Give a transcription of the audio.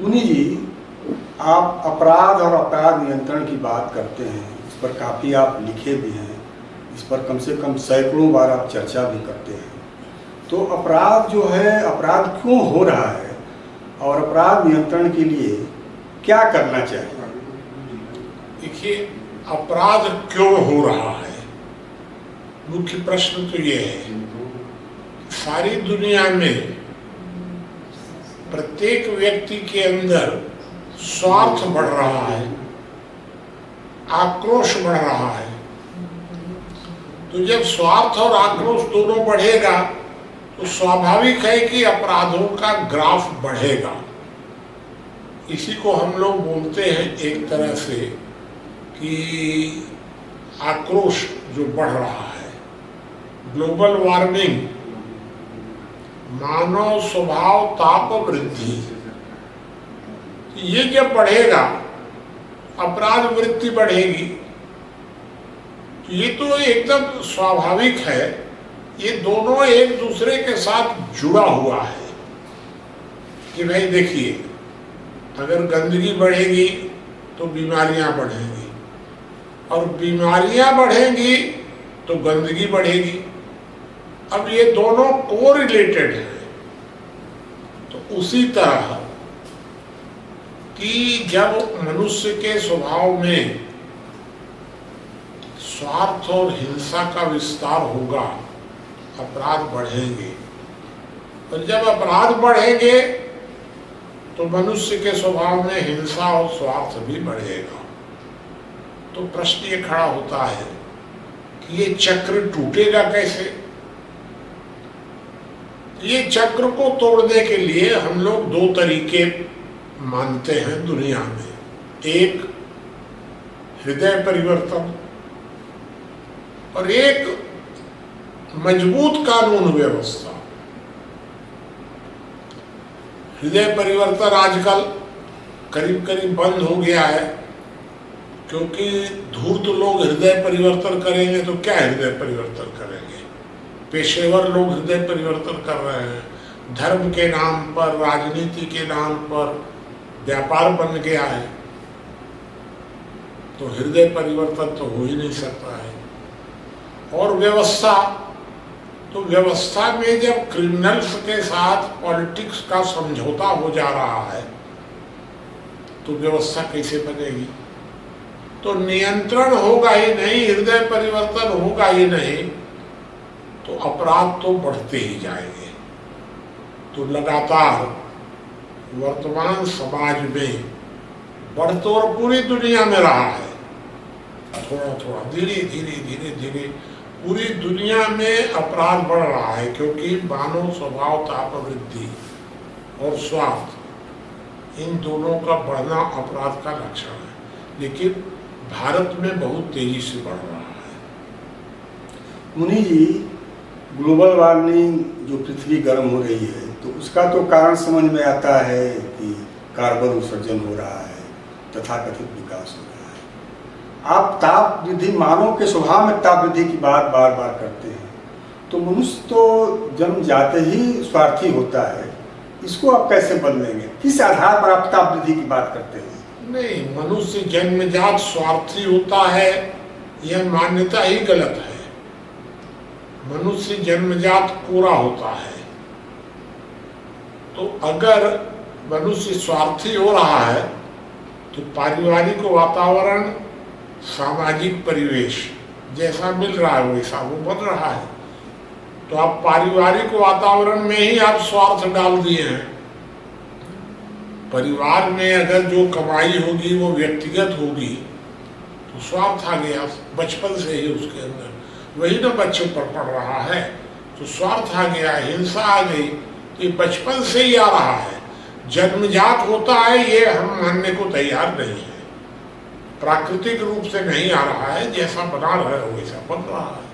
मुनि जी, आप अपराध और अपराध नियंत्रण की बात करते हैं, इस पर काफ़ी आप लिखे भी हैं, इस पर कम से कम सैकड़ों बार आप चर्चा भी करते हैं। तो अपराध जो है, अपराध क्यों हो रहा है और अपराध नियंत्रण के लिए क्या करना चाहिए? देखिए, अपराध क्यों हो रहा है, मुख्य प्रश्न तो ये है। सारी दुनिया में प्रत्येक व्यक्ति के अंदर स्वार्थ बढ़ रहा है, आक्रोश बढ़ रहा है। तो जब स्वार्थ और आक्रोश दोनों बढ़ेगा तो स्वाभाविक है कि अपराधों का ग्राफ बढ़ेगा। इसी को हम लोग बोलते हैं एक तरह से कि आक्रोश जो बढ़ रहा है, ग्लोबल वार्मिंग, मानव स्वभाव ताप वृद्धि, ये जब बढ़ेगा अपराध वृत्ति बढ़ेगी। ये तो एकदम स्वाभाविक है, ये दोनों एक दूसरे के साथ जुड़ा हुआ है कि भाई देखिए, अगर गंदगी बढ़ेगी तो बीमारियां बढ़ेंगी और बीमारियां बढ़ेंगी तो गंदगी बढ़ेगी। अब ये दोनों कोरिलेटेड हैं। तो उसी तरह कि जब मनुष्य के स्वभाव में स्वार्थ और हिंसा का विस्तार होगा, अपराध बढ़ेंगे, और जब अपराध बढ़ेंगे तो मनुष्य के स्वभाव में हिंसा और स्वार्थ भी बढ़ेगा। तो प्रश्न ये खड़ा होता है कि ये चक्र टूटेगा कैसे? ये चक्र को तोड़ने के लिए हम लोग दो तरीके मानते हैं दुनिया में। एक हृदय परिवर्तन और एक मजबूत कानून व्यवस्था। हृदय परिवर्तन आजकल करीब करीब बंद हो गया है, क्योंकि धूर्त लोग हृदय परिवर्तन करेंगे तो क्या हृदय परिवर्तन करेंगे? पेशेवर लोग हृदय परिवर्तन कर रहे हैं। धर्म के नाम पर, राजनीति के नाम पर व्यापार बन गया है, तो हृदय परिवर्तन तो हो ही नहीं सकता है। और व्यवस्था, तो व्यवस्था में जब क्रिमिनल्स के साथ पॉलिटिक्स का समझौता हो जा रहा है तो व्यवस्था कैसे बनेगी? तो नियंत्रण होगा ही नहीं, हृदय परिवर्तन होगा ही नहीं, तो अपराध तो बढ़ते ही जाएंगे। तो लगातार वर्तमान समाज में बढ़ते और पूरी दुनिया में रहा है, थोड़ा थोड़ा धीरे धीरे धीरे धीरे पूरी दुनिया में अपराध बढ़ रहा है, क्योंकि मानव स्वभाव ताप वृद्धि और स्वार्थ, इन दोनों का बढ़ना अपराध का लक्षण है। लेकिन भारत में बहुत तेजी से बढ़ रहा है। मुनि जी, ग्लोबल वार्मिंग जो पृथ्वी गर्म हो रही है, तो उसका तो कारण समझ में आता है कि कार्बन उत्सर्जन हो रहा है, तथाकथित विकास हो रहा है। आप ताप वृद्धि, मानव के स्वभाव में ताप वृद्धि की बात बार बार करते हैं, तो मनुष्य तो जन्म जाते ही स्वार्थी होता है, इसको आप कैसे बदलेंगे? किस आधार पर आप ताप वृद्धि की बात करते हैं? नहीं, मनुष्य जन्मजात स्वार्थी होता है, यह मान्यता ही गलत है। मनुष्य जन्मजात कोरा होता है। तो अगर मनुष्य स्वार्थी हो रहा है तो पारिवारिक वातावरण, सामाजिक परिवेश जैसा मिल रहा है वैसा वो बन रहा है। तो आप पारिवारिक वातावरण में ही आप स्वार्थ डाल दिए हैं। परिवार में अगर जो कमाई होगी वो व्यक्तिगत होगी तो स्वार्थ आ गया बचपन से ही उसके अंदर, वही ना बच्चों पर पड़ रहा है, तो स्वार्थ आ गया, हिंसा आ गई। तो ये बचपन से ही आ रहा है, जन्मजात होता है, ये हम मानने को तैयार नहीं है। प्राकृतिक रूप से नहीं आ रहा है, जैसा बना रहा है वैसा बन रहा है।